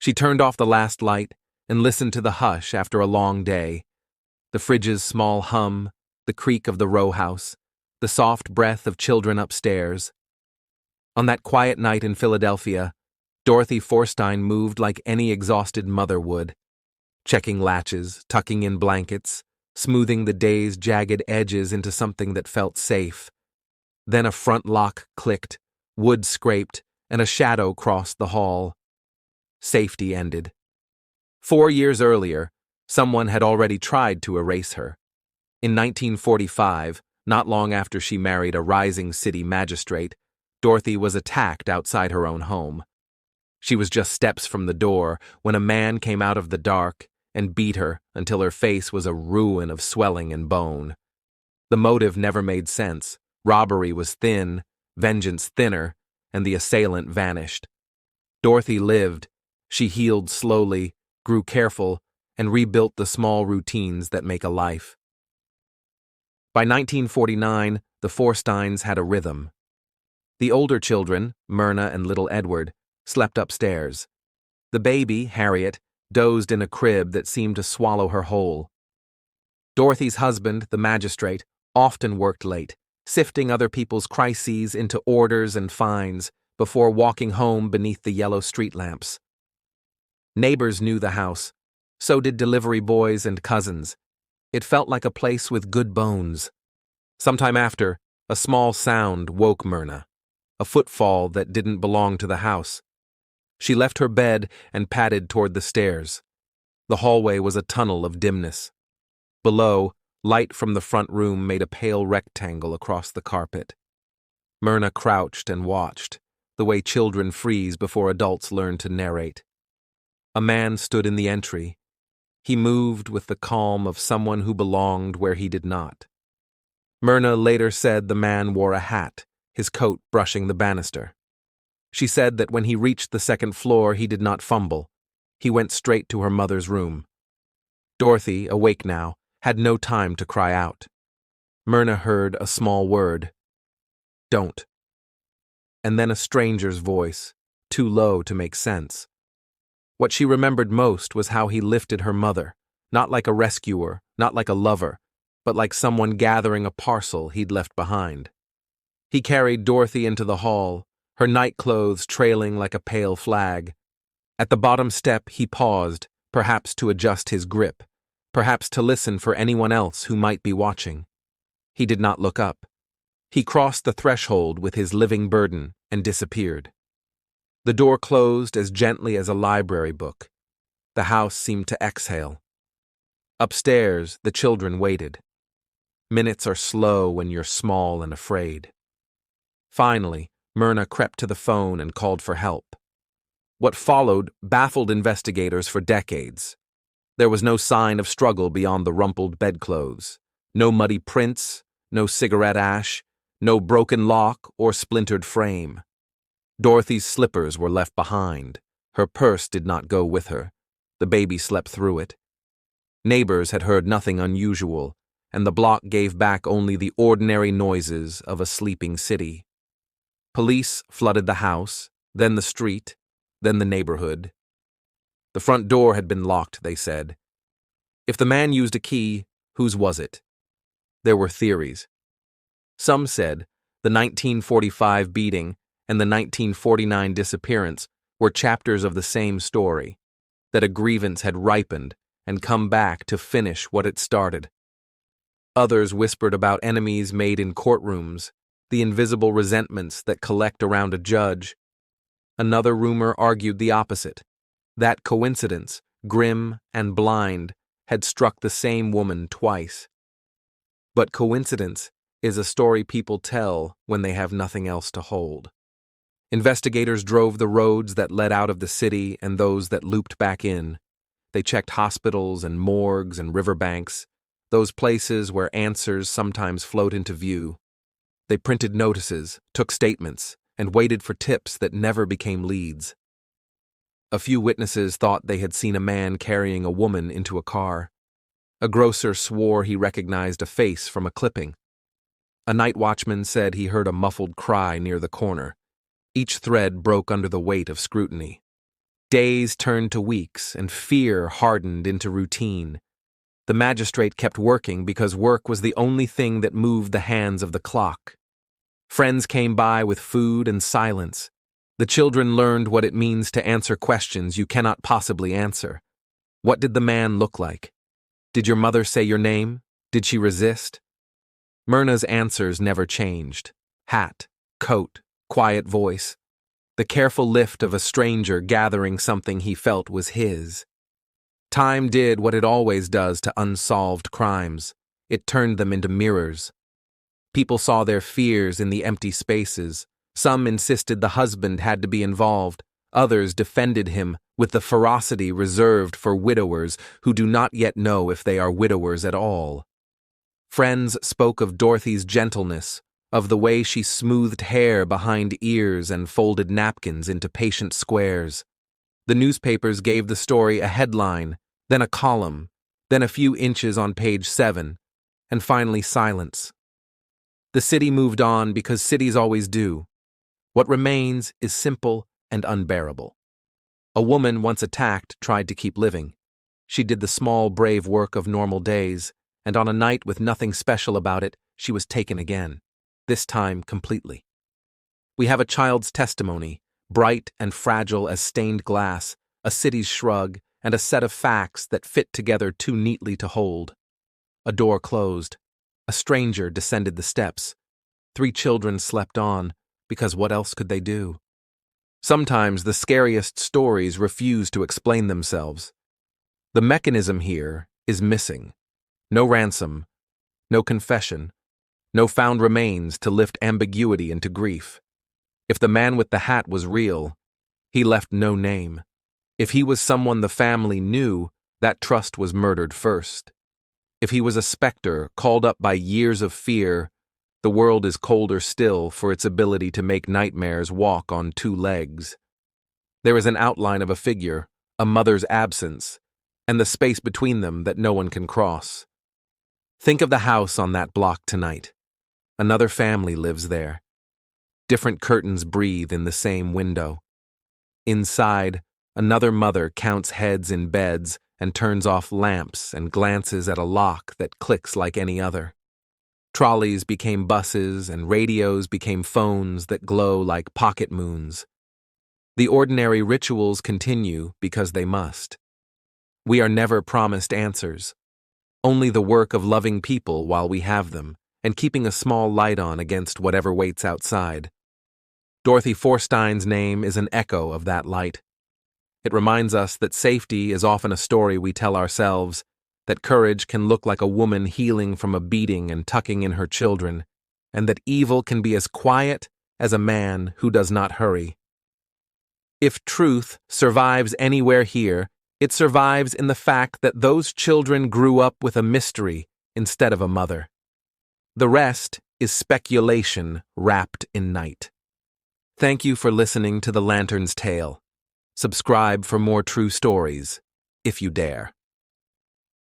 She turned off the last light and listened to the hush after a long day. The fridge's small hum, the creak of the row house, the soft breath of children upstairs. On that quiet night in Philadelphia, Dorothy Forstein moved like any exhausted mother would, checking latches, tucking in blankets, smoothing the day's jagged edges into something that felt safe. Then a front lock clicked, wood scraped, and a shadow crossed the hall. Safety ended. 4 years earlier, someone had already tried to erase her. In 1945, not long after she married a rising city magistrate, Dorothy was attacked outside her own home. She was just steps from the door when a man came out of the dark and beat her until her face was a ruin of swelling and bone. The motive never made sense. Robbery was thin, vengeance thinner, and the assailant vanished. Dorothy lived. She healed slowly, grew careful, and rebuilt the small routines that make a life. By 1949, the Forsteins had a rhythm. The older children, Myrna and little Edward, slept upstairs. The baby, Harriet, dozed in a crib that seemed to swallow her whole. Dorothy's husband, the magistrate, often worked late, sifting other people's crises into orders and fines before walking home beneath the yellow street lamps. Neighbors knew the house. So did delivery boys and cousins. It felt like a place with good bones. Sometime after, a small sound woke Myrna, a footfall that didn't belong to the house. She left her bed and padded toward the stairs. The hallway was a tunnel of dimness. Below, light from the front room made a pale rectangle across the carpet. Myrna crouched and watched, the way children freeze before adults learn to narrate. A man stood in the entry. He moved with the calm of someone who belonged where he did not. Myrna later said the man wore a hat, his coat brushing the banister. She said that when he reached the second floor, he did not fumble. He went straight to her mother's room. Dorothy, awake now, had no time to cry out. Myrna heard a small word. Don't. And then a stranger's voice, too low to make sense. What she remembered most was how he lifted her mother, not like a rescuer, not like a lover, but like someone gathering a parcel he'd left behind. He carried Dorothy into the hall, her nightclothes trailing like a pale flag. At the bottom step, he paused, perhaps to adjust his grip, perhaps to listen for anyone else who might be watching. He did not look up. He crossed the threshold with his living burden and disappeared. The door closed as gently as a library book. The house seemed to exhale. Upstairs, the children waited. Minutes are slow when you're small and afraid. Finally, Myrna crept to the phone and called for help. What followed baffled investigators for decades. There was no sign of struggle beyond the rumpled bedclothes. No muddy prints, no cigarette ash, no broken lock or splintered frame. Dorothy's slippers were left behind. Her purse did not go with her. The baby slept through it. Neighbors had heard nothing unusual, and the block gave back only the ordinary noises of a sleeping city. Police flooded the house, then the street, then the neighborhood. The front door had been locked, they said. If the man used a key, whose was it? There were theories. Some said the 1945 beating and the 1949 disappearance were chapters of the same story, that a grievance had ripened and come back to finish what it started. Others whispered about enemies made in courtrooms, the invisible resentments that collect around a judge. Another rumor argued the opposite, that coincidence, grim and blind, had struck the same woman twice. But coincidence is a story people tell when they have nothing else to hold. Investigators drove the roads that led out of the city and those that looped back in. They checked hospitals and morgues and riverbanks, those places where answers sometimes float into view. They printed notices, took statements, and waited for tips that never became leads. A few witnesses thought they had seen a man carrying a woman into a car. A grocer swore he recognized a face from a clipping. A night watchman said he heard a muffled cry near the corner. Each thread broke under the weight of scrutiny. Days turned to weeks, and fear hardened into routine. The magistrate kept working because work was the only thing that moved the hands of the clock. Friends came by with food and silence. The children learned what it means to answer questions you cannot possibly answer. What did the man look like? Did your mother say your name? Did she resist? Myrna's answers never changed. Hat, coat, quiet voice. The careful lift of a stranger gathering something he felt was his. Time did what it always does to unsolved crimes. It turned them into mirrors. People saw their fears in the empty spaces. Some insisted the husband had to be involved. Others defended him with the ferocity reserved for widowers who do not yet know if they are widowers at all. Friends spoke of Dorothy's gentleness, of the way she smoothed hair behind ears and folded napkins into patient squares. The newspapers gave the story a headline, then a column, then a few inches on page 7, and finally silence. The city moved on because cities always do. What remains is simple and unbearable. A woman once attacked tried to keep living. She did the small, brave work of normal days, and on a night with nothing special about it, she was taken again, this time completely. We have a child's testimony, bright and fragile as stained glass, a city's shrug, and a set of facts that fit together too neatly to hold. A door closed. A stranger descended the steps. 3 children slept on, because what else could they do? Sometimes the scariest stories refuse to explain themselves. The mechanism here is missing. No ransom, no confession, no found remains to lift ambiguity into grief. If the man with the hat was real, he left no name. If he was someone the family knew, that trust was murdered first. If he was a specter called up by years of fear, the world is colder still for its ability to make nightmares walk on 2 legs. There is an outline of a figure, a mother's absence, and the space between them that no one can cross. Think of the house on that block tonight. Another family lives there. Different curtains breathe in the same window. Inside, another mother counts heads in beds and turns off lamps and glances at a lock that clicks like any other. Trolleys became buses and radios became phones that glow like pocket moons. The ordinary rituals continue because they must. We are never promised answers, only the work of loving people while we have them and keeping a small light on against whatever waits outside. Dorothy Forstein's name is an echo of that light. It reminds us that safety is often a story we tell ourselves, that courage can look like a woman healing from a beating and tucking in her children, and that evil can be as quiet as a man who does not hurry. If truth survives anywhere here, it survives in the fact that those children grew up with a mystery instead of a mother. The rest is speculation wrapped in night. Thank you for listening to The Lantern's Tale. Subscribe for more true stories, if you dare.